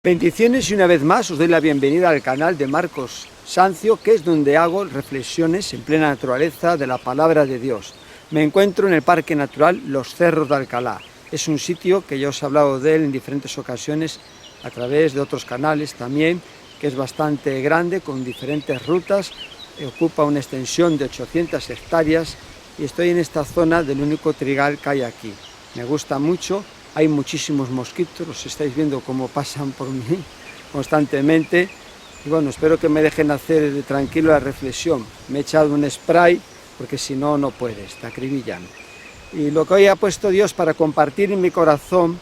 Bendiciones y una vez más os doy la bienvenida al canal de Marcos Sancio, que es donde hago reflexiones en plena naturaleza de la palabra de Dios. Me encuentro en el Parque Natural Los Cerros de Alcalá. Es un sitio que ya os he hablado de él en diferentes ocasiones a través de otros canales también, que es bastante grande, con diferentes rutas, ocupa una extensión de 800 hectáreas y estoy en esta zona del único trigal que hay aquí. Me gusta mucho. Hay muchísimos mosquitos, los estáis viendo cómo pasan por mí constantemente. Y bueno, espero que me dejen hacer tranquilo la reflexión. Me he echado un spray porque si no, no puedes, te acribillan. Y lo que hoy ha puesto Dios para compartir en mi corazón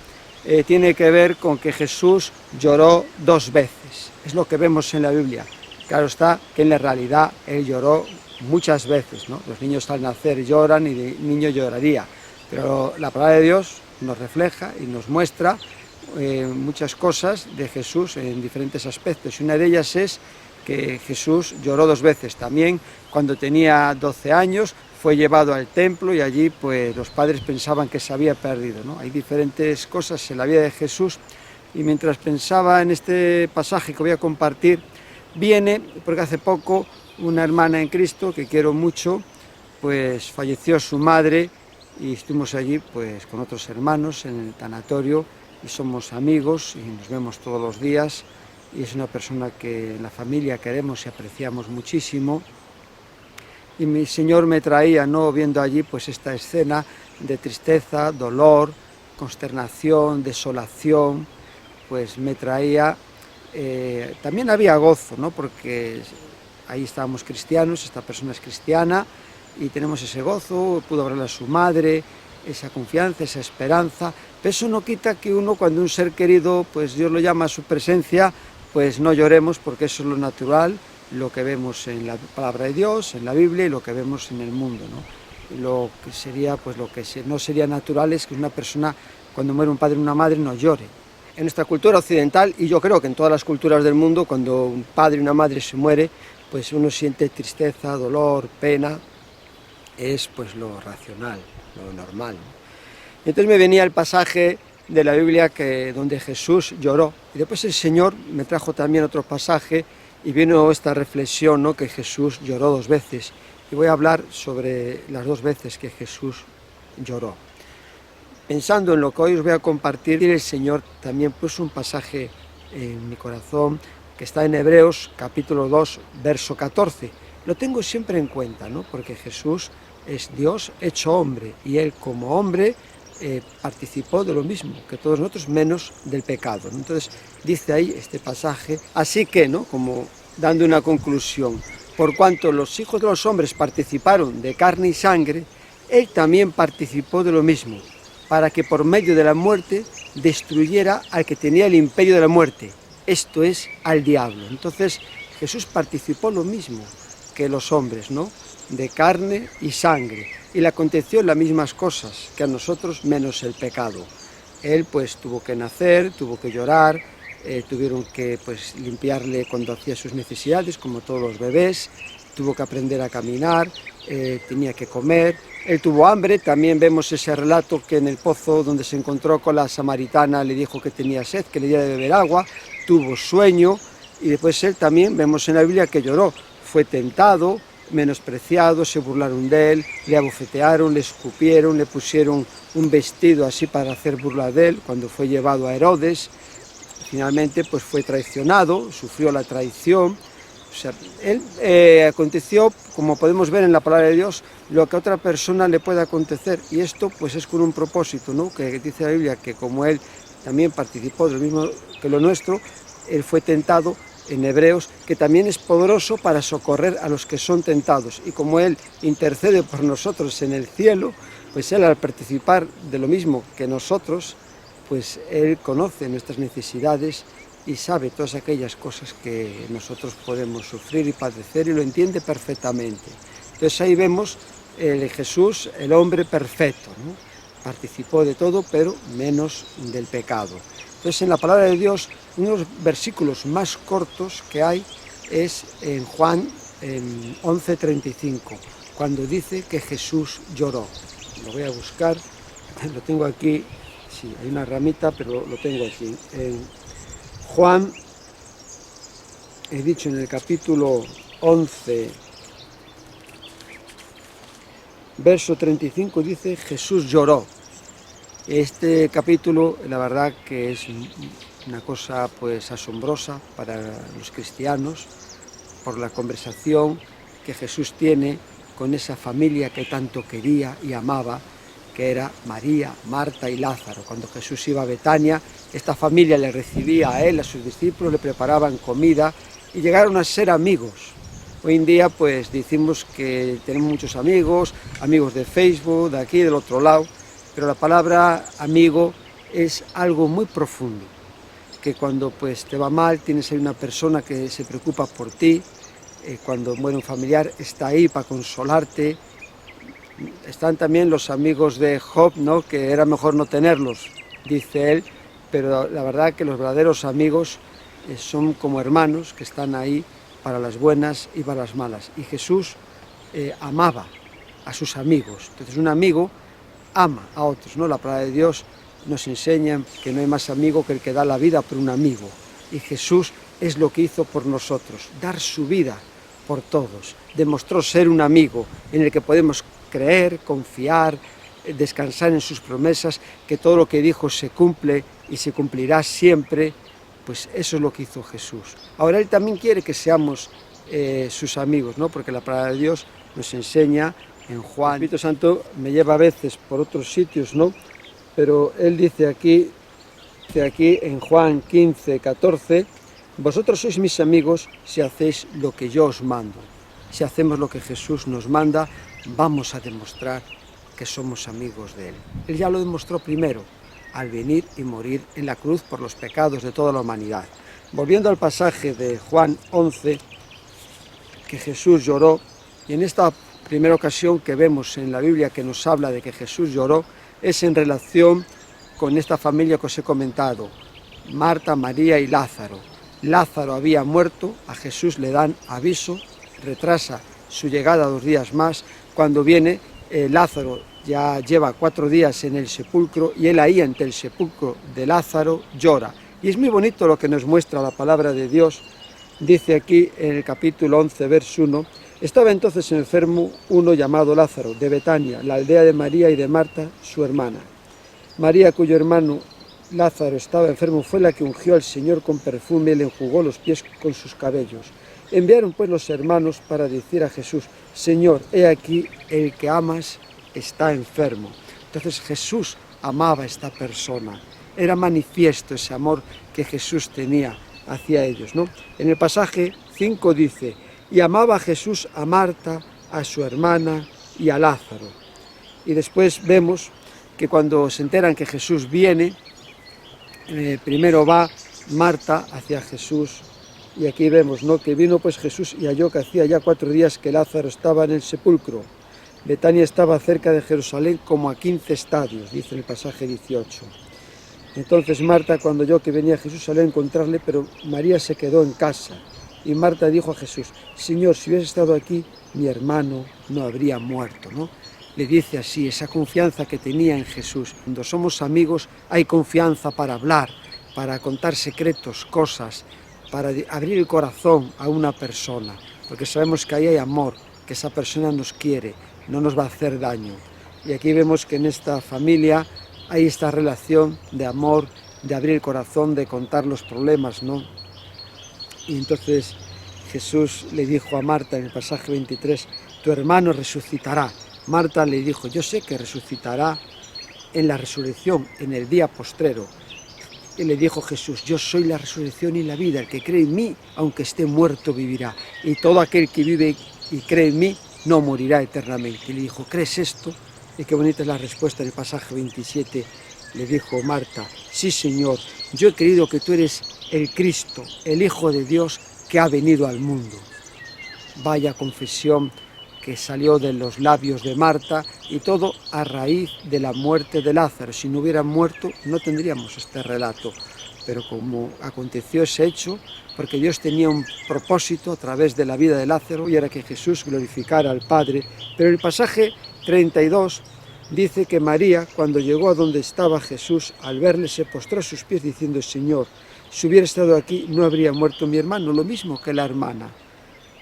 tiene que ver con que Jesús lloró 2 veces. Es lo que vemos en la Biblia. Claro está que en la realidad Él lloró muchas veces, ¿no? Los niños al nacer lloran y el niño lloraría. Pero la palabra de Dios nos refleja y nos muestra muchas cosas de Jesús en diferentes aspectos. Y una de ellas es que Jesús lloró 2 veces. También cuando tenía 12 años fue llevado al templo y allí pues los padres pensaban que se había perdido, ¿no? Hay diferentes cosas en la vida de Jesús y mientras pensaba en este pasaje que voy a compartir, viene, porque hace poco una hermana en Cristo que quiero mucho, pues falleció su madre. Y estuvimos allí pues con otros hermanos en el tanatorio y somos amigos y nos vemos todos los días y es una persona que en la familia queremos y apreciamos muchísimo. Y mi Señor me traía, ¿no?, viendo allí pues esta escena de tristeza, dolor, consternación, desolación, pues me traía, también había gozo, ¿no?, porque ahí estábamos cristianos, esta persona es cristiana, y tenemos ese gozo, pudo hablarle a su madre, esa confianza, esa esperanza, pero eso no quita que uno, cuando un ser querido, pues Dios lo llama a su presencia, pues no lloremos, porque eso es lo natural, lo que vemos en la palabra de Dios, en la Biblia, y lo que vemos en el mundo, ¿no? Lo que sería, pues lo que no sería natural es que una persona, cuando muere un padre o una madre, no llore. En nuestra cultura occidental, y yo creo que en todas las culturas del mundo, cuando un padre o una madre se muere, pues uno siente tristeza, dolor, pena. Es pues lo racional, lo normal. Y entonces me venía el pasaje de la Biblia donde Jesús lloró. Y después el Señor me trajo también otro pasaje y vino esta reflexión, ¿no?, que Jesús lloró 2 veces. Y voy a hablar sobre las 2 veces que Jesús lloró. Pensando en lo que hoy os voy a compartir, el Señor también puso un pasaje en mi corazón que está en Hebreos capítulo 2, verso 14. Lo tengo siempre en cuenta, ¿no?, porque Jesús es Dios hecho hombre y Él como hombre participó de lo mismo que todos nosotros, menos del pecado, ¿no? Entonces dice ahí este pasaje, así que, ¿no?, como dando una conclusión, por cuanto los hijos de los hombres participaron de carne y sangre, Él también participó de lo mismo, para que por medio de la muerte destruyera al que tenía el imperio de la muerte, esto es, al diablo. Entonces Jesús participó lo mismo que los hombres, ¿no?, de carne y sangre, y le aconteció las mismas cosas que a nosotros, menos el pecado. Él pues tuvo que nacer, tuvo que llorar, tuvieron que pues limpiarle cuando hacía sus necesidades, como todos los bebés, tuvo que aprender a caminar, tenía que comer, él tuvo hambre, también vemos ese relato que en el pozo donde se encontró con la samaritana le dijo que tenía sed, que le diera de beber agua, tuvo sueño, y después él también, vemos en la Biblia que lloró, fue tentado, menospreciado, se burlaron de él, le abofetearon, le escupieron, le pusieron un vestido así para hacer burla de él cuando fue llevado a Herodes. Finalmente pues fue traicionado, sufrió la traición. O sea, él aconteció, como podemos ver en la palabra de Dios, lo que a otra persona le puede acontecer, y esto pues es con un propósito, ¿no?, que dice la Biblia que como él también participó de lo mismo que lo nuestro, él fue tentado, en Hebreos, que también es poderoso para socorrer a los que son tentados, y como Él intercede por nosotros en el cielo, pues Él, al participar de lo mismo que nosotros, pues Él conoce nuestras necesidades y sabe todas aquellas cosas que nosotros podemos sufrir y padecer, y lo entiende perfectamente. Entonces ahí vemos Jesús, el hombre perfecto, ¿no?, participó de todo, pero menos del pecado. Entonces en la palabra de Dios, uno de los versículos más cortos que hay es en Juan 11:35, cuando dice que Jesús lloró. Lo voy a buscar, lo tengo aquí, sí, hay una ramita, pero lo tengo aquí. En Juan, he dicho en el capítulo 11, verso 35, dice Jesús lloró. Este capítulo, la verdad que es una cosa pues asombrosa para los cristianos, por la conversación que Jesús tiene con esa familia que tanto quería y amaba, que era María, Marta y Lázaro. Cuando Jesús iba a Betania, esta familia le recibía a él, a sus discípulos, le preparaban comida y llegaron a ser amigos. Hoy en día pues decimos que tenemos muchos amigos, amigos de Facebook, de aquí, del otro lado, pero la palabra amigo es algo muy profundo, que cuando pues te va mal tienes ahí una persona que se preocupa por ti, cuando muere un familiar está ahí para consolarte. Están también los amigos de Job, ¿no?, que era mejor no tenerlos, dice él, pero la verdad que los verdaderos amigos son como hermanos que están ahí para las buenas y para las malas. Y Jesús amaba a sus amigos. Entonces un amigo ama a otros, ¿no? La palabra de Dios nos enseña que no hay más amigo que el que da la vida por un amigo. Y Jesús es lo que hizo por nosotros, dar su vida por todos. Demostró ser un amigo en el que podemos creer, confiar, descansar en sus promesas, que todo lo que dijo se cumple y se cumplirá siempre. Pues eso es lo que hizo Jesús. Ahora Él también quiere que seamos sus amigos, ¿no? Porque la palabra de Dios nos enseña en Juan. El Espíritu Santo me lleva a veces por otros sitios, ¿no? Pero Él dice aquí en Juan 15, 14, vosotros sois mis amigos si hacéis lo que yo os mando. Si hacemos lo que Jesús nos manda, vamos a demostrar que somos amigos de Él. Él ya lo demostró primero, al venir y morir en la cruz por los pecados de toda la humanidad. Volviendo al pasaje de Juan 11, que Jesús lloró, y en esta primera ocasión que vemos en la Biblia que nos habla de que Jesús lloró, es en relación con esta familia que os he comentado, Marta, María y Lázaro. Lázaro había muerto, a Jesús le dan aviso, retrasa su llegada 2 días más. Cuando viene, Lázaro ya lleva 4 días en el sepulcro y él ahí ante el sepulcro de Lázaro llora. Y es muy bonito lo que nos muestra la palabra de Dios. Dice aquí en el capítulo 11, verso 1, estaba entonces enfermo uno llamado Lázaro, de Betania, la aldea de María y de Marta, su hermana. María, cuyo hermano Lázaro estaba enfermo, fue la que ungió al Señor con perfume y le enjugó los pies con sus cabellos. Enviaron pues los hermanos para decir a Jesús, Señor, he aquí el que amas está enfermo. Entonces Jesús amaba a esta persona. Era manifiesto ese amor que Jesús tenía hacia ellos, ¿no? En el pasaje 5 dice, y amaba a Jesús a Marta, a su hermana y a Lázaro. Y después vemos que cuando se enteran que Jesús viene, primero va Marta hacia Jesús, y aquí vemos, ¿no?, que vino pues Jesús y halló que hacía ya 4 días que Lázaro estaba en el sepulcro. Betania estaba cerca de Jerusalén como a 15 estadios, dice el pasaje 18. Entonces Marta, cuando oyó que venía Jesús, salió a encontrarle, pero María se quedó en casa. Y Marta dijo a Jesús, Señor, si hubieras estado aquí, mi hermano no habría muerto, ¿no? Le dice así, esa confianza que tenía en Jesús. Cuando somos amigos hay confianza para hablar, para contar secretos, cosas, para abrir el corazón a una persona, porque sabemos que ahí hay amor, que esa persona nos quiere, no nos va a hacer daño. Y aquí vemos que en esta familia hay esta relación de amor, de abrir el corazón, de contar los problemas, ¿no? Y entonces Jesús le dijo a Marta en el pasaje 23, tu hermano resucitará. Marta le dijo, yo sé que resucitará en la resurrección, en el día postrero. Y le dijo Jesús, yo soy la resurrección y la vida, el que cree en mí, aunque esté muerto, vivirá. Y todo aquel que vive y cree en mí, no morirá eternamente. Y le dijo, ¿crees esto? Y qué bonita es la respuesta del pasaje 27. Le dijo Marta, sí Señor, yo he creído que tú eres el Cristo, el Hijo de Dios que ha venido al mundo. Vaya confesión que salió de los labios de Marta, y todo a raíz de la muerte de Lázaro. Si no hubiera muerto no tendríamos este relato, pero como aconteció ese hecho, porque Dios tenía un propósito a través de la vida de Lázaro, y era que Jesús glorificara al Padre. Pero el pasaje 32 dice que María, cuando llegó a donde estaba Jesús, al verle se postró a sus pies diciendo, Señor, si hubiera estado aquí no habría muerto mi hermano, lo mismo que la hermana.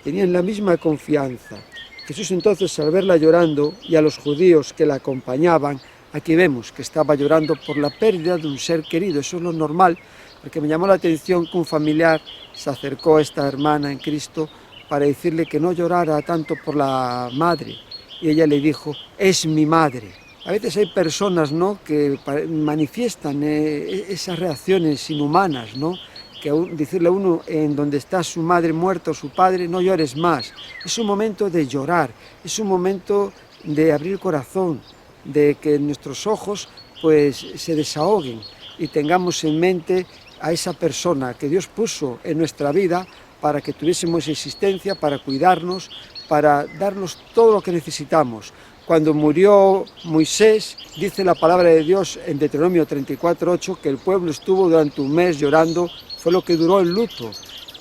Tenían la misma confianza. Jesús entonces, al verla llorando y a los judíos que la acompañaban, aquí vemos que estaba llorando por la pérdida de un ser querido. Eso es lo normal, porque me llamó la atención que un familiar se acercó a esta hermana en Cristo para decirle que no llorara tanto por la madre. Y ella le dijo, es mi madre. A veces hay personas, ¿no?, que manifiestan esas reacciones inhumanas, ¿no?, que decirle a uno en donde está su madre muerta o su padre, no llores más. Es un momento de llorar, es un momento de abrir el corazón, de que nuestros ojos pues se desahoguen y tengamos en mente a esa persona que Dios puso en nuestra vida para que tuviésemos existencia, para cuidarnos, para darnos todo lo que necesitamos. Cuando murió Moisés, dice la palabra de Dios en Deuteronomio 34:8, que el pueblo estuvo durante un mes llorando, fue lo que duró el luto.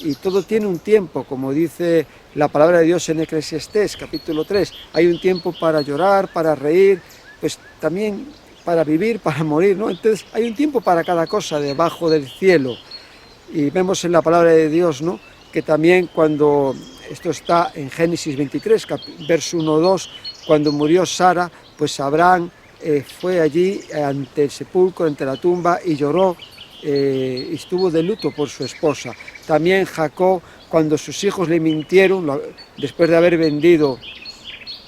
Y todo tiene un tiempo, como dice la palabra de Dios en Eclesiastés, capítulo 3. Hay un tiempo para llorar, para reír, pues también para vivir, para morir, ¿no? Entonces hay un tiempo para cada cosa debajo del cielo. Y vemos en la palabra de Dios, ¿no?, que también cuando, esto está en Génesis 23, verso 1-2, cuando murió Sara, pues Abraham fue allí ante el sepulcro, ante la tumba, y lloró, estuvo de luto por su esposa. También Jacob, cuando sus hijos le mintieron, después de haber vendido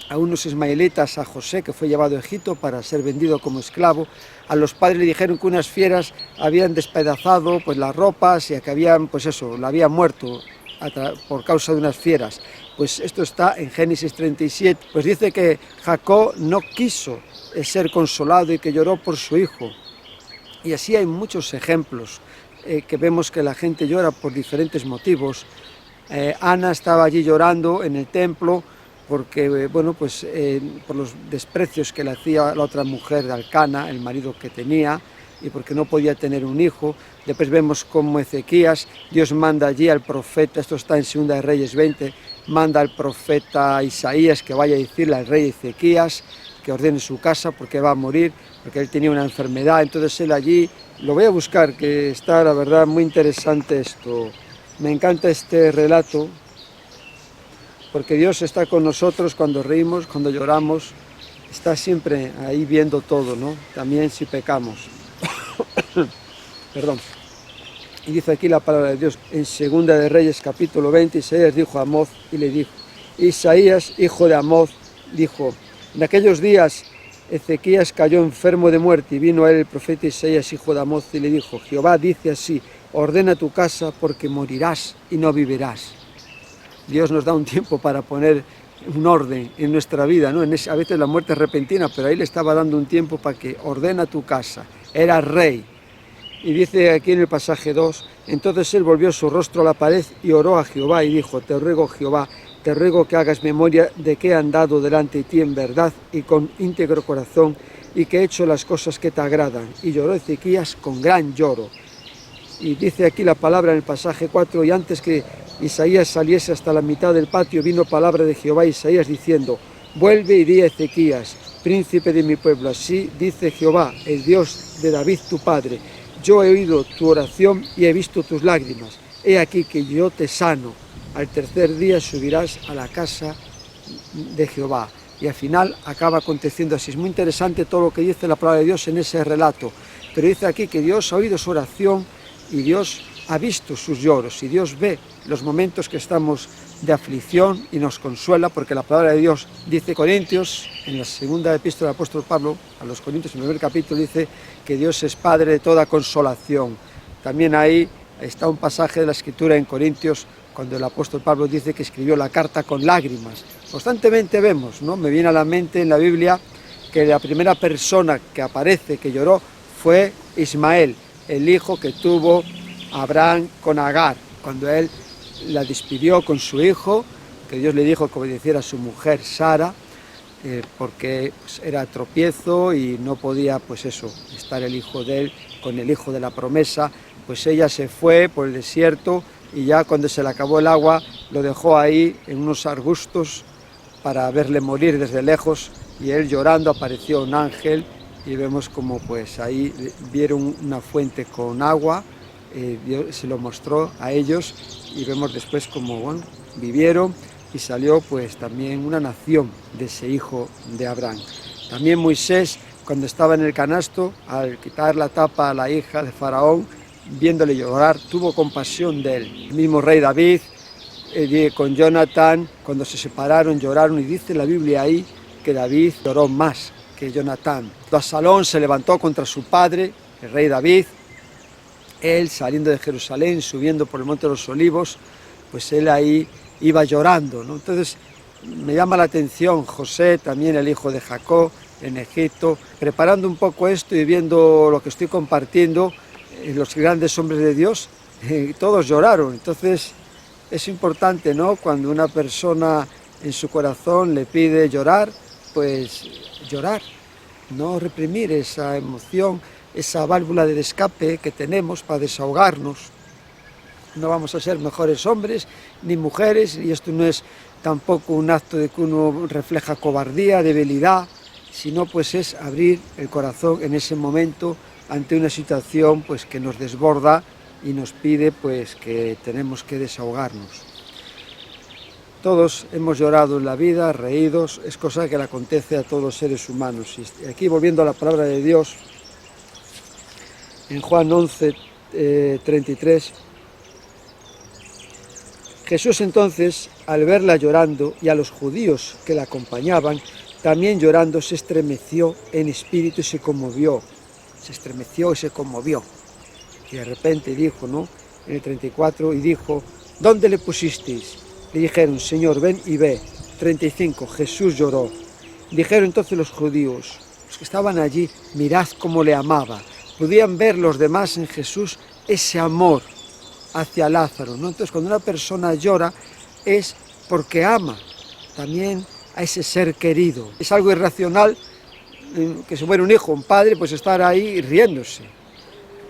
a unos ismaelitas a José, que fue llevado a Egipto para ser vendido como esclavo, a los padres le dijeron que unas fieras habían despedazado pues las ropas y que habían, pues eso, la habían muerto por causa de unas fieras. Pues esto está en Génesis 37, pues dice que Jacob no quiso ser consolado y que lloró por su hijo. Y así hay muchos ejemplos que vemos que la gente llora por diferentes motivos. Ana estaba allí llorando en el templo porque, bueno, pues por los desprecios que le hacía la otra mujer de Elcana, el marido que tenía, y porque no podía tener un hijo. Después vemos cómo Ezequías, Dios manda allí al profeta, esto está en 2 de Reyes 20, manda al profeta Isaías que vaya a decirle al rey Ezequías que ordene su casa porque va a morir, porque él tenía una enfermedad. Entonces él allí, lo voy a buscar, que está la verdad muy interesante esto. Me encanta este relato, porque Dios está con nosotros cuando reímos, cuando lloramos, está siempre ahí viendo todo, ¿no? También si pecamos. Perdón. Y dice aquí la palabra de Dios en 2 de Reyes capítulo 20, Isaías dijo a Amoz y le dijo, Isaías, hijo de Amoz, dijo, en aquellos días Ezequías cayó enfermo de muerte y vino a él el profeta Isaías, hijo de Amoz, y le dijo, Jehová dice así, ordena tu casa porque morirás y no vivirás. Dios nos da un tiempo para poner un orden en nuestra vida, ¿no? A veces la muerte es repentina, pero ahí le estaba dando un tiempo para que ordena tu casa. Era rey. Y dice aquí en el pasaje 2, entonces él volvió su rostro a la pared y oró a Jehová y dijo, te ruego Jehová, te ruego que hagas memoria de que he andado delante de ti en verdad y con íntegro corazón y que he hecho las cosas que te agradan. Y lloró Ezequías con gran lloro. Y dice aquí la palabra en el pasaje 4, y antes que Isaías saliese hasta la mitad del patio, vino palabra de Jehová a Isaías diciendo, vuelve y di a Ezequías, príncipe de mi pueblo, así dice Jehová, el Dios de David tu padre, yo he oído tu oración y he visto tus lágrimas, he aquí que yo te sano, al tercer día subirás a la casa de Jehová. Y al final acaba aconteciendo así. Es muy interesante todo lo que dice la palabra de Dios en ese relato, pero dice aquí que Dios ha oído su oración y Dios ha visto sus lloros y Dios ve los momentos que estamos de aflicción y nos consuela, porque la palabra de Dios dice Corintios, en la segunda epístola del apóstol Pablo a los Corintios, en el primer capítulo, dice que Dios es Padre de toda consolación. También ahí está un pasaje de la Escritura en Corintios, cuando el apóstol Pablo dice que escribió la carta con lágrimas. Constantemente vemos, ¿no? Me viene a la mente en la Biblia que la primera persona que aparece que lloró fue Ismael, el hijo que tuvo Abraham con Agar, cuando él la despidió con su hijo, que Dios le dijo que obedeciera a su mujer Sara, porque pues, era tropiezo y no podía, pues eso, estar el hijo de él con el hijo de la promesa. Pues ella se fue por el desierto y ya cuando se le acabó el agua lo dejó ahí en unos arbustos para verle morir desde lejos, y él llorando apareció un ángel y vemos como pues ahí vieron una fuente con agua Dios se lo mostró a ellos y vemos después cómo bueno, vivieron y salió pues también una nación de ese hijo de Abraham. También Moisés, cuando estaba en el canasto, al quitar la tapa a la hija de Faraón, viéndole llorar, tuvo compasión de él. El mismo rey David, con Jonatán, cuando se separaron, lloraron, y dice la Biblia ahí que David lloró más que Jonatán. Absalón se levantó contra su padre, el rey David. Él, saliendo de Jerusalén, subiendo por el Monte de los Olivos, pues él ahí iba llorando, ¿no? Entonces me llama la atención José, también el hijo de Jacob, en Egipto, preparando un poco esto y viendo lo que estoy compartiendo, los grandes hombres de Dios, todos lloraron. Entonces es importante, ¿no?, cuando una persona en su corazón le pide llorar, pues llorar, no reprimir esa emoción, esa válvula de escape que tenemos para desahogarnos. No vamos a ser mejores hombres ni mujeres, y esto no es tampoco un acto de que uno refleja cobardía, debilidad, sino pues es abrir el corazón en ese momento ante una situación pues que nos desborda y nos pide pues que tenemos que desahogarnos. Todos hemos llorado en la vida, reídos, es cosa que le acontece a todos los seres humanos. Y aquí, volviendo a la palabra de Dios, en Juan 11, 33, Jesús entonces, al verla llorando y a los judíos que la acompañaban, también llorando, se estremeció en espíritu y se conmovió. Se estremeció y se conmovió. Y de repente dijo, ¿no?, en el 34, y dijo, ¿dónde le pusisteis? Le dijeron, Señor, ven y ve. 35, Jesús lloró. Dijeron entonces los judíos, los que estaban allí, mirad cómo le amaba. Podían ver los demás en Jesús ese amor hacia Lázaro, ¿no? Entonces, cuando una persona llora es porque ama también a ese ser querido. Es algo irracional que se muere un hijo, un padre, pues estar ahí riéndose.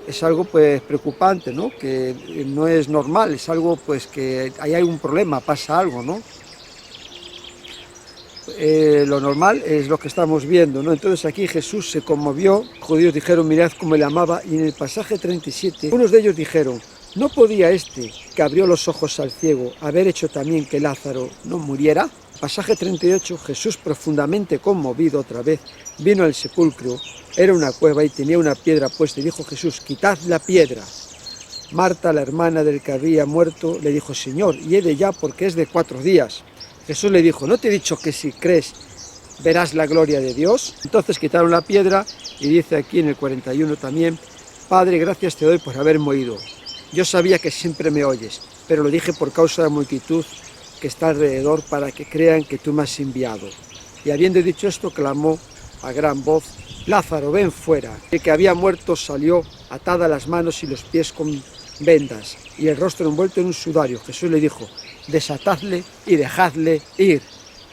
Es algo pues preocupante, ¿no?, que no es normal, es algo pues que ahí hay un problema, pasa algo, ¿no? Lo normal es lo que estamos viendo, ¿no? Entonces aquí Jesús se conmovió, los judíos dijeron, mirad cómo le amaba, y en el pasaje 37, unos de ellos dijeron, ¿no podía este, que abrió los ojos al ciego, haber hecho también que Lázaro no muriera? Pasaje 38, Jesús, profundamente conmovido otra vez, vino al sepulcro, era una cueva y tenía una piedra puesta, y dijo Jesús, quitad la piedra. Marta, la hermana del que había muerto, le dijo, Señor, hiede ya porque es de 4 días. Jesús le dijo, ¿no te he dicho que si crees verás la gloria de Dios? Entonces quitaron la piedra, y dice aquí en el 41 también, Padre, gracias te doy por haberme oído. Yo sabía que siempre me oyes, pero lo dije por causa de la multitud que está alrededor, para que crean que tú me has enviado. Y habiendo dicho esto, clamó a gran voz, Lázaro, ven fuera. El que había muerto salió, atada las manos y los pies con vendas, y el rostro envuelto en un sudario. Jesús le dijo, desatadle y dejadle ir.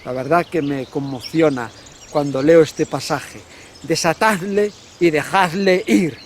La verdad que me conmociona cuando leo este pasaje. Desatadle y dejadle ir.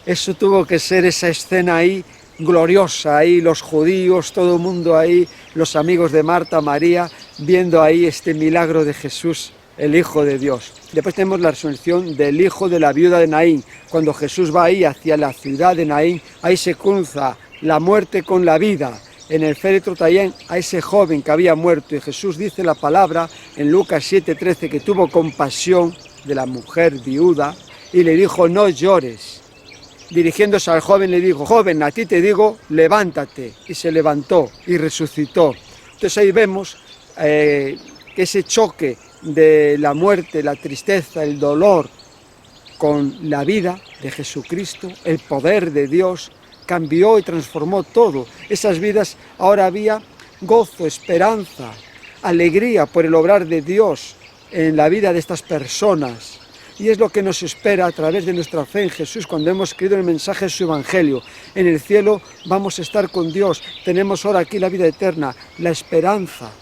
Eso tuvo que ser esa escena ahí, gloriosa, ahí los judíos, todo el mundo ahí, los amigos de Marta, María, viendo ahí este milagro de Jesús, el Hijo de Dios. Después tenemos la resurrección del hijo de la viuda de Naín. Cuando Jesús va ahí hacia la ciudad de Naín, ahí se cruza la muerte con la vida. En el féretro también a ese joven que había muerto, y Jesús dice la palabra en Lucas 7:13 que tuvo compasión de la mujer viuda y le dijo, no llores. Dirigiéndose al joven le dijo, joven, a ti te digo, levántate. Y se levantó y resucitó. Entonces ahí vemos que ese choque de la muerte, la tristeza, el dolor con la vida de Jesucristo, el poder de Dios, cambió y transformó todo. Esas vidas, ahora había gozo, esperanza, alegría por el obrar de Dios en la vida de estas personas. Y es lo que nos espera a través de nuestra fe en Jesús cuando hemos creído en el mensaje de su Evangelio. En el cielo vamos a estar con Dios, tenemos ahora aquí la vida eterna, la esperanza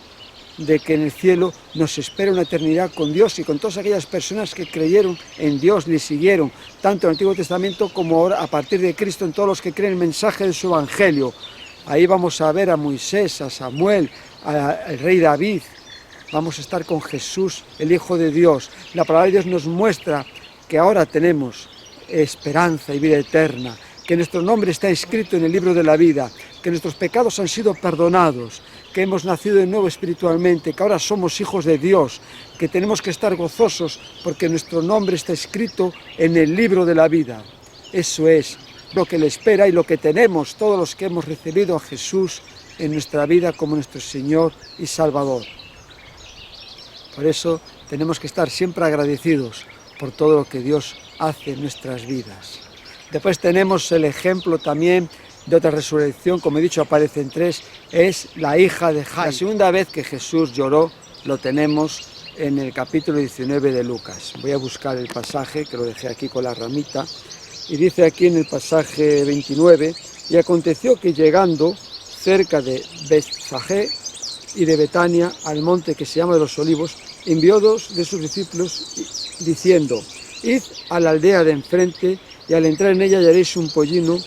de que en el cielo nos espera una eternidad con Dios y con todas aquellas personas que creyeron en Dios, le siguieron, tanto en el Antiguo Testamento como ahora a partir de Cristo, en todos los que creen el mensaje de su Evangelio. Ahí vamos a ver a Moisés, a Samuel, al rey David. Vamos a estar con Jesús, el Hijo de Dios. La palabra de Dios nos muestra que ahora tenemos esperanza y vida eterna, que nuestro nombre está escrito en el libro de la vida, que nuestros pecados han sido perdonados, que hemos nacido de nuevo espiritualmente, que ahora somos hijos de Dios, que tenemos que estar gozosos porque nuestro nombre está escrito en el libro de la vida. Eso es lo que le espera y lo que tenemos todos los que hemos recibido a Jesús en nuestra vida como nuestro Señor y Salvador. Por eso tenemos que estar siempre agradecidos por todo lo que Dios hace en nuestras vidas. Después tenemos el ejemplo también de otra resurrección, como he dicho, aparecen tres, es la hija de Jairo. La segunda vez que Jesús lloró lo tenemos en el capítulo 19 de Lucas. Voy a buscar el pasaje, que lo dejé aquí con la ramita, y dice aquí en el pasaje 29, y aconteció que llegando cerca de Betfagé y de Betania, al monte que se llama de los Olivos, envió dos de sus discípulos diciendo, id a la aldea de enfrente y al entrar en ella hallaréis un pollino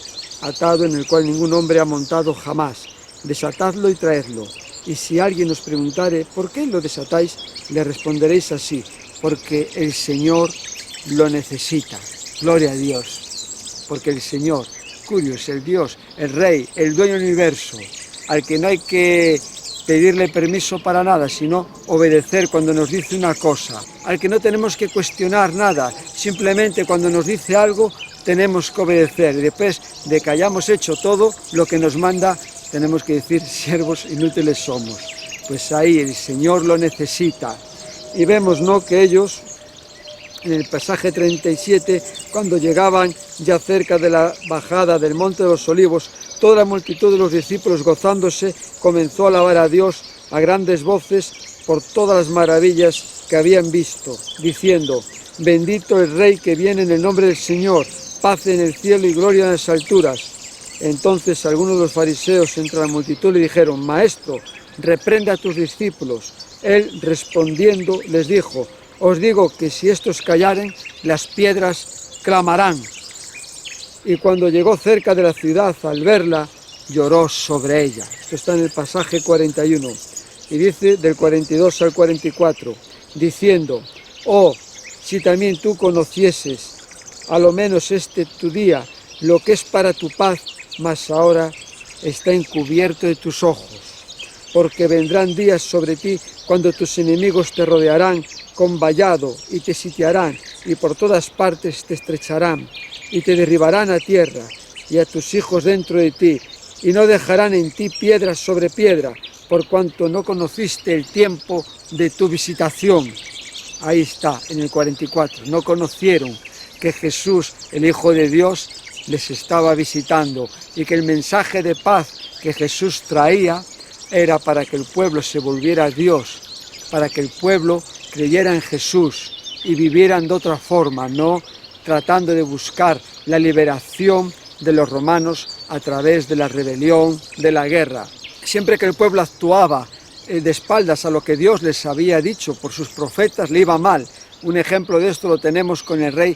atado en el cual ningún hombre ha montado jamás. Desatadlo y traedlo. Y si alguien os preguntare por qué lo desatáis, le responderéis así, porque el Señor lo necesita. Gloria a Dios. Porque el Señor, cuyo es el Dios, el Rey, el dueño del universo, al que no hay que pedirle permiso para nada, sino obedecer cuando nos dice una cosa, al que no tenemos que cuestionar nada, simplemente cuando nos dice algo tenemos que obedecer, y después de que hayamos hecho todo lo que nos manda, tenemos que decir, siervos inútiles somos. Pues ahí el Señor lo necesita. Y vemos, ¿no?, que ellos, en el pasaje 37, cuando llegaban ya cerca de la bajada del Monte de los Olivos, toda la multitud de los discípulos gozándose comenzó a alabar a Dios a grandes voces por todas las maravillas que habían visto, diciendo, bendito el Rey que viene en el nombre del Señor, paz en el cielo y gloria en las alturas. Entonces algunos de los fariseos entre la multitud le dijeron, Maestro, reprende a tus discípulos. Él respondiendo les dijo, os digo que si estos callaren, las piedras clamarán. Y cuando llegó cerca de la ciudad, al verla, lloró sobre ella. Esto está en el pasaje 41. Y dice del 42 al 44, diciendo, oh, si también tú conocieses, a lo menos este tu día, lo que es para tu paz, mas ahora está encubierto de tus ojos. Porque vendrán días sobre ti cuando tus enemigos te rodearán con vallado y te sitiarán y por todas partes te estrecharán y te derribarán a tierra y a tus hijos dentro de ti y no dejarán en ti piedra sobre piedra por cuanto no conociste el tiempo de tu visitación. Ahí está, en el 44. No conocieron que Jesús, el Hijo de Dios, les estaba visitando y que el mensaje de paz que Jesús traía era para que el pueblo se volviera a Dios, para que el pueblo creyera en Jesús y vivieran de otra forma, no tratando de buscar la liberación de los romanos a través de la rebelión, de la guerra. Siempre que el pueblo actuaba de espaldas a lo que Dios les había dicho por sus profetas, le iba mal. Un ejemplo de esto lo tenemos con el rey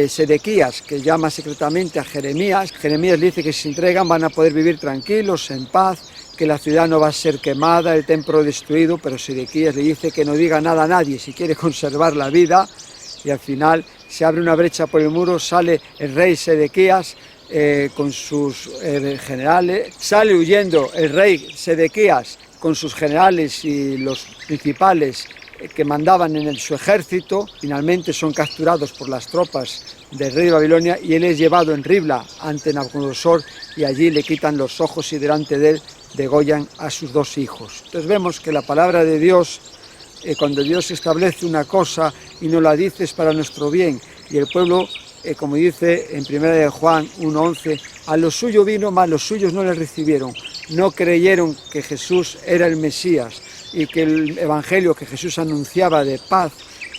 Sedequías, que llama secretamente a Jeremías. Jeremías le dice que si se entregan van a poder vivir tranquilos, en paz, que la ciudad no va a ser quemada, el templo destruido, pero Sedequías le dice que no diga nada a nadie si quiere conservar la vida, y al final se abre una brecha por el muro, sale el rey Sedequías con sus generales, sale huyendo el rey Sedequías con sus generales y los principales que mandaban en su ejército, finalmente son capturados por las tropas del rey de Babilonia y él es llevado en Ribla ante Nabucodonosor y allí le quitan los ojos y delante de él degollan a sus dos hijos. Entonces vemos que la palabra de Dios, cuando Dios establece una cosa y nos la dice es para nuestro bien, y el pueblo, como dice en 1 Juan 1:11, a lo suyo vino, mas los suyos no le recibieron, no creyeron que Jesús era el Mesías y que el evangelio que Jesús anunciaba de paz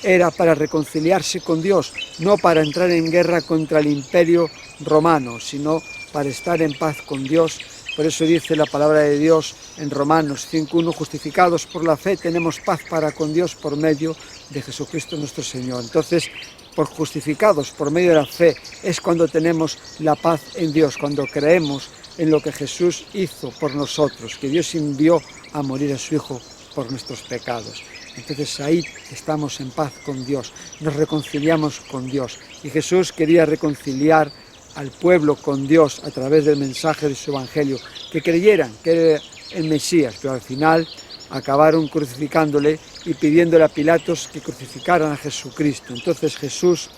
era para reconciliarse con Dios, no para entrar en guerra contra el imperio romano, sino para estar en paz con Dios. Por eso dice la palabra de Dios en Romanos 5:1, justificados por la fe tenemos paz para con Dios por medio de Jesucristo nuestro Señor. Entonces, por justificados por medio de la fe es cuando tenemos la paz en Dios, cuando creemos en lo que Jesús hizo por nosotros, que Dios envió a morir a su Hijo por nuestros pecados. Entonces ahí estamos en paz con Dios, nos reconciliamos con Dios. Y Jesús quería reconciliar al pueblo con Dios a través del mensaje de su evangelio, que creyeran que era el Mesías, pero al final acabaron crucificándole y pidiéndole a Pilatos que crucificaran a Jesucristo. Entonces Jesús,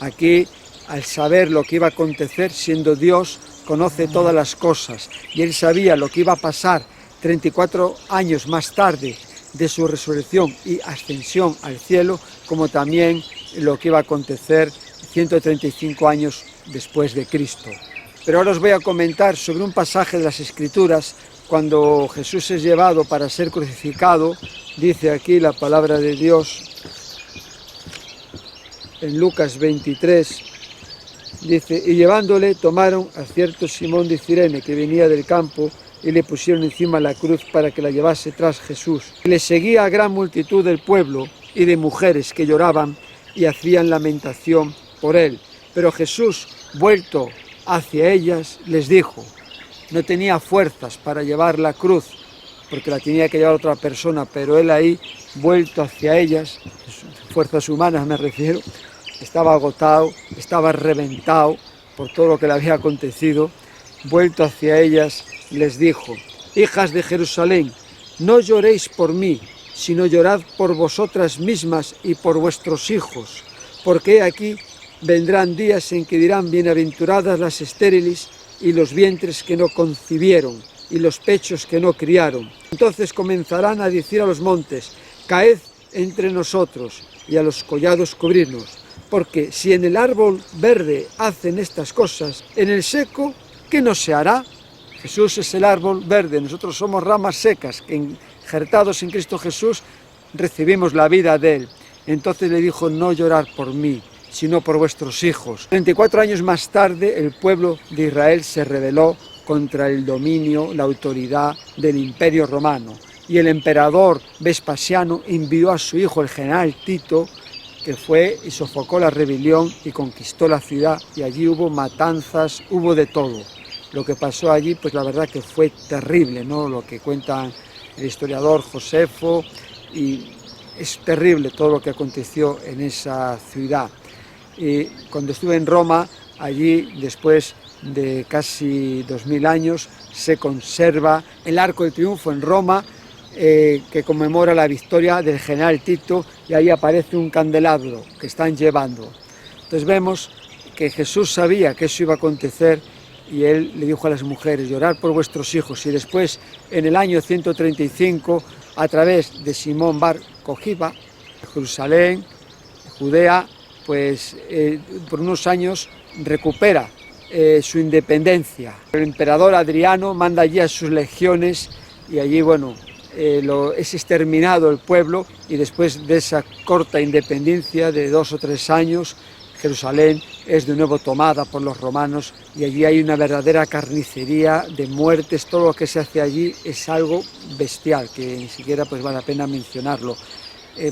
aquí, al saber lo que iba a acontecer, siendo Dios, conoce todas las cosas, y él sabía lo que iba a pasar 34 años más tarde de su resurrección y ascensión al cielo, como también lo que iba a acontecer 135 años después de Cristo. Pero ahora os voy a comentar sobre un pasaje de las Escrituras. Cuando Jesús es llevado para ser crucificado, dice aquí la palabra de Dios en Lucas 23, dice: y llevándole tomaron a cierto Simón de Cirene que venía del campo y le pusieron encima la cruz para que la llevase tras Jesús. Y le seguía gran multitud del pueblo y de mujeres que lloraban y hacían lamentación por él. Pero Jesús, vuelto hacia ellas, les dijo, no tenía fuerzas para llevar la cruz, porque la tenía que llevar otra persona, pero él ahí, vuelto hacia ellas, fuerzas humanas me refiero, estaba agotado, estaba reventado por todo lo que le había acontecido, vuelto hacia ellas, les dijo, hijas de Jerusalén, no lloréis por mí, sino llorad por vosotras mismas y por vuestros hijos, porque aquí vendrán días en que dirán bienaventuradas las estériles y los vientres que no concibieron y los pechos que no criaron. Entonces comenzarán a decir a los montes, caed entre nosotros, y a los collados cubrirnos, porque si en el árbol verde hacen estas cosas, en el seco, ¿qué no se hará? Jesús es el árbol verde, nosotros somos ramas secas, que injertados en Cristo Jesús recibimos la vida de él. Entonces le dijo, no llorar por mí, sino por vuestros hijos. 34 años más tarde, el pueblo de Israel se rebeló contra el dominio, la autoridad del Imperio Romano. Y el emperador Vespasiano envió a su hijo, el general Tito, que fue y sofocó la rebelión y conquistó la ciudad. Y allí hubo matanzas, hubo de todo. Lo que pasó allí, pues la verdad que fue terrible, ¿no? Lo que cuenta el historiador Josefo, y es terrible todo lo que aconteció en esa ciudad. Y cuando estuve en Roma, allí después de casi 2000 años se conserva el Arco de Triunfo en Roma, que conmemora la victoria del general Tito, y ahí aparece un candelabro que están llevando. Entonces vemos que Jesús sabía que eso iba a acontecer y él le dijo a las mujeres, llorar por vuestros hijos. Y después, en el año 135, a través de Simón Bar Kojiba, Jerusalén, Judea, pues por unos años recupera su independencia. El emperador Adriano manda allí a sus legiones y allí, bueno, es exterminado el pueblo, y después de esa corta independencia de 2 o 3 años, Jerusalén es de nuevo tomada por los romanos y allí hay una verdadera carnicería de muertes. Todo lo que se hace allí es algo bestial, que ni siquiera pues vale la pena mencionarlo.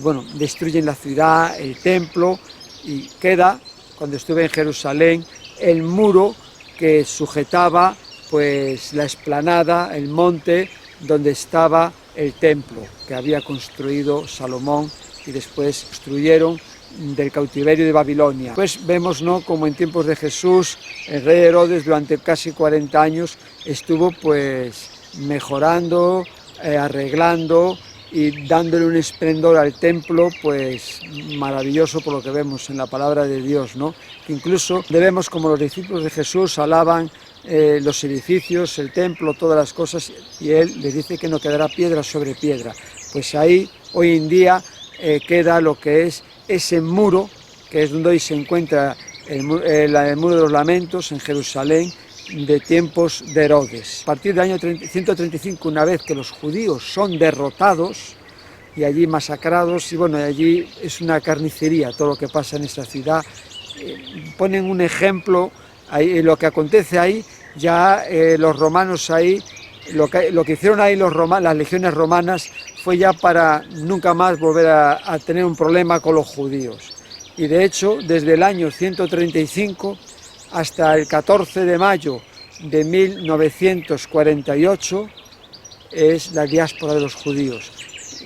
Bueno, destruyen la ciudad, el templo, y queda, cuando estuve en Jerusalén, el muro que sujetaba pues la explanada, el monte donde estaba el templo que había construido Salomón y después construyeron del cautiverio de Babilonia. Pues vemos, ¿no?, como en tiempos de Jesús el rey Herodes durante casi 40 años estuvo pues mejorando, arreglando y dándole un esplendor al templo pues maravilloso, por lo que vemos en la palabra de Dios, ¿no? Que incluso vemos como los discípulos de Jesús alaban los edificios, el templo, todas las cosas, y él les dice que no quedará piedra sobre piedra. Pues ahí hoy en día queda lo que es ese muro, que es donde hoy se encuentra el muro de los lamentos en Jerusalén, de tiempos de Herodes. A partir del año 135, una vez que los judíos son derrotados y allí masacrados, y bueno, allí es una carnicería todo lo que pasa en esa ciudad. Ponen un ejemplo, ahí, lo que acontece ahí, ya los romanos ahí, lo que hicieron ahí las legiones romanas fue ya para nunca más volver a tener un problema con los judíos. Y de hecho, desde el año 135 hasta el 14 de mayo de 1948 es la diáspora de los judíos,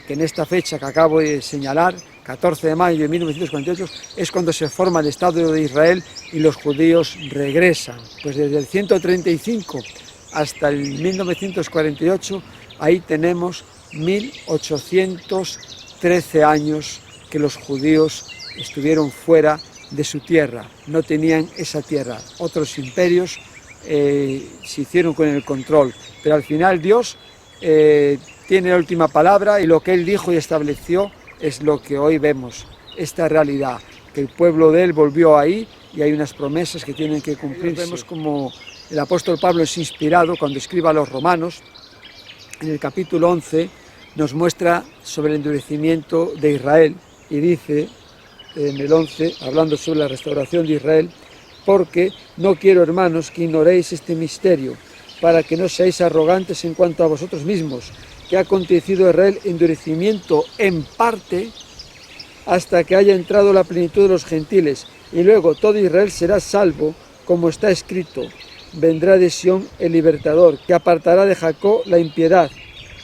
que en esta fecha que acabo de señalar, 14 de mayo de 1948, es cuando se forma el Estado de Israel y los judíos regresan. Pues desde el 135 hasta el 1948, ahí tenemos 1813 años que los judíos estuvieron fuera de su tierra, no tenían esa tierra. Otros imperios se hicieron con el control, pero al final Dios tiene la última palabra y lo que Él dijo y estableció es lo que hoy vemos, esta realidad, que el pueblo de Él volvió ahí y hay unas promesas que tienen que cumplirse. Vemos como el apóstol Pablo es inspirado cuando escribe a los romanos, en el capítulo 11 nos muestra sobre el endurecimiento de Israel y dice en el 11, hablando sobre la restauración de Israel, porque no quiero, hermanos, que ignoréis este misterio, para que no seáis arrogantes en cuanto a vosotros mismos, que ha acontecido a Israel endurecimiento en parte hasta que haya entrado la plenitud de los gentiles, y luego todo Israel será salvo, como está escrito, vendrá de Sión el libertador, que apartará de Jacob la impiedad,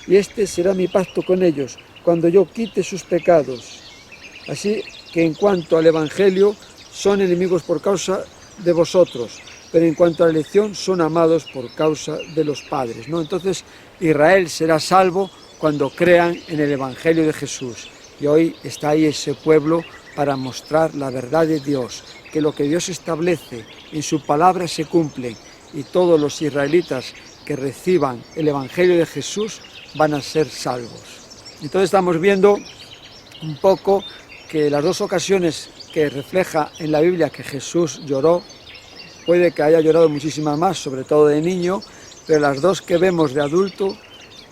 y este será mi pacto con ellos, cuando yo quite sus pecados. Así que en cuanto al Evangelio, son enemigos por causa de vosotros, pero en cuanto a la elección, son amados por causa de los padres, ¿no? Entonces, Israel será salvo cuando crean en el Evangelio de Jesús. Y hoy está ahí ese pueblo para mostrar la verdad de Dios, que lo que Dios establece en su palabra se cumple, y todos los israelitas que reciban el Evangelio de Jesús van a ser salvos. Entonces estamos viendo un poco que las dos ocasiones que refleja en la Biblia que Jesús lloró, puede que haya llorado muchísimas más, sobre todo de niño, pero las dos que vemos de adulto,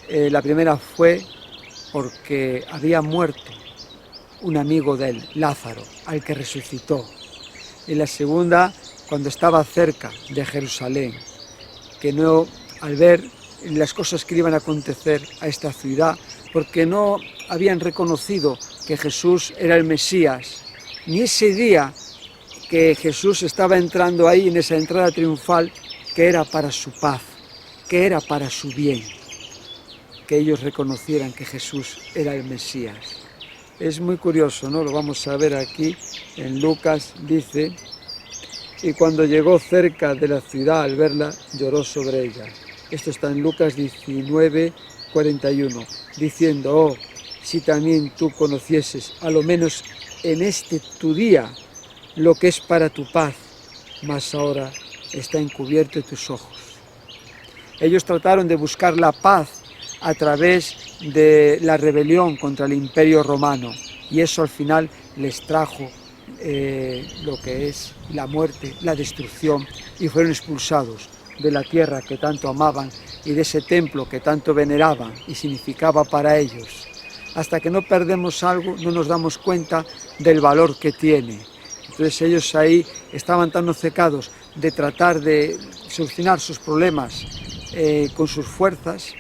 la primera fue porque había muerto un amigo de él, Lázaro, al que resucitó. Y la segunda, cuando estaba cerca de Jerusalén, que no, al ver las cosas que iban a acontecer a esta ciudad, porque no habían reconocido que Jesús era el Mesías, ni ese día que Jesús estaba entrando ahí, en esa entrada triunfal, que era para su paz, que era para su bien, que ellos reconocieran que Jesús era el Mesías. Es muy curioso, ¿no? Lo vamos a ver aquí, en Lucas dice, y cuando llegó cerca de la ciudad al verla, lloró sobre ella. Esto está en Lucas 19, 41, diciendo, oh, si también tú conocieses, a lo menos en este tu día, lo que es para tu paz, mas ahora está encubierto de tus ojos. Ellos trataron de buscar la paz a través de la rebelión contra el Imperio Romano, y eso al final les trajo lo que es la muerte, la destrucción, y fueron expulsados de la tierra que tanto amaban y de ese templo que tanto veneraban y significaba para ellos. Hasta que no perdemos algo, no nos damos cuenta del valor que tiene. Entonces ellos ahí estaban tan obcecados de tratar de solucionar sus problemas con sus fuerzas,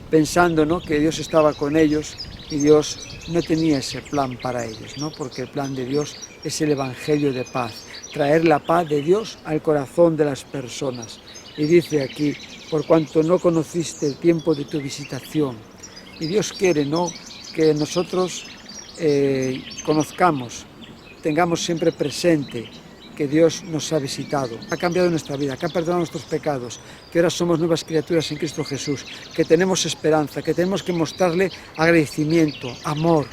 pensando, ¿no?, que Dios estaba con ellos, y Dios no tenía ese plan para ellos, ¿no?, porque el plan de Dios es el Evangelio de paz, traer la paz de Dios al corazón de las personas. Y dice aquí, por cuanto no conociste el tiempo de tu visitación. Y Dios quiere, ¿no?, que nosotros conozcamos, tengamos siempre presente que Dios nos ha visitado, ha cambiado nuestra vida, que ha perdonado nuestros pecados, que ahora somos nuevas criaturas en Cristo Jesús, que tenemos esperanza, que tenemos que mostrarle agradecimiento, amor,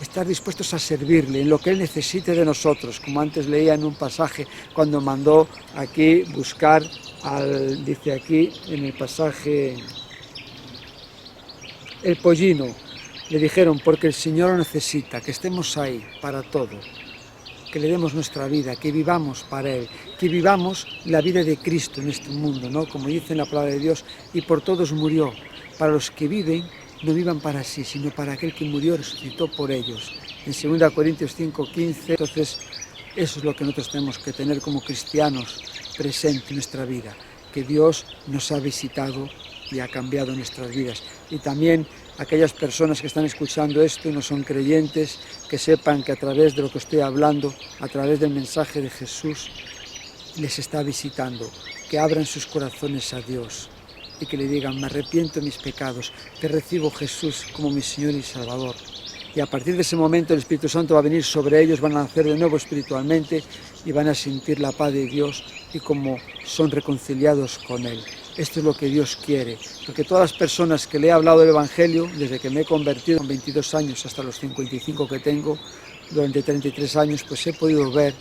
estar dispuestos a servirle en lo que Él necesite de nosotros, como antes leía en un pasaje cuando mandó aquí buscar dice aquí en el pasaje, el pollino. Le dijeron, porque el Señor lo necesita, que estemos ahí para todo, que le demos nuestra vida, que vivamos para Él, que vivamos la vida de Cristo en este mundo, ¿no?, como dice en la palabra de Dios, y por todos murió. Para los que viven, no vivan para sí, sino para aquel que murió y resucitó por ellos. En 2 Corintios 5:15, entonces eso es lo que nosotros tenemos que tener como cristianos presente en nuestra vida, que Dios nos ha visitado y ha cambiado nuestras vidas. Y también aquellas personas que están escuchando esto y no son creyentes, que sepan que a través de lo que estoy hablando, a través del mensaje de Jesús, les está visitando, que abran sus corazones a Dios y que le digan, me arrepiento de mis pecados, te recibo, Jesús, como mi Señor y Salvador. y a partir de ese momento el Espíritu Santo va a venir sobre ellos, van a nacer de nuevo espiritualmente y van a sentir la paz de Dios y como son reconciliados con Él. Esto es lo que Dios quiere, porque todas las personas que le he hablado del Evangelio, desde que me he convertido con 22 años hasta los 55 que tengo, durante 33 años, pues he podido ver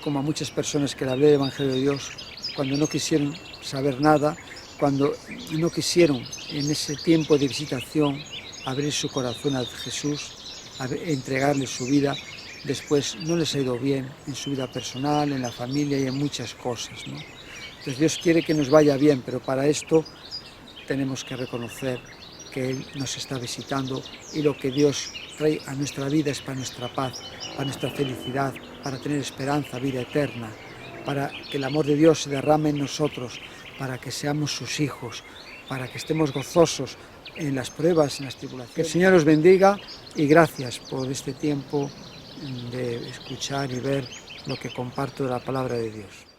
como a muchas personas que le hablé del Evangelio de Dios, cuando no quisieron saber nada, cuando no quisieron en ese tiempo de visitación abrir su corazón a Jesús, entregarle su vida, después no les ha ido bien en su vida personal, en la familia y en muchas cosas, ¿no? Entonces Dios quiere que nos vaya bien, pero para esto tenemos que reconocer que Él nos está visitando y lo que Dios trae a nuestra vida es para nuestra paz, para nuestra felicidad, para tener esperanza, vida eterna, para que el amor de Dios se derrame en nosotros, para que seamos sus hijos, para que estemos gozosos en las pruebas, en las tribulaciones. Que el Señor os bendiga y gracias por este tiempo de escuchar y ver lo que comparto de la palabra de Dios.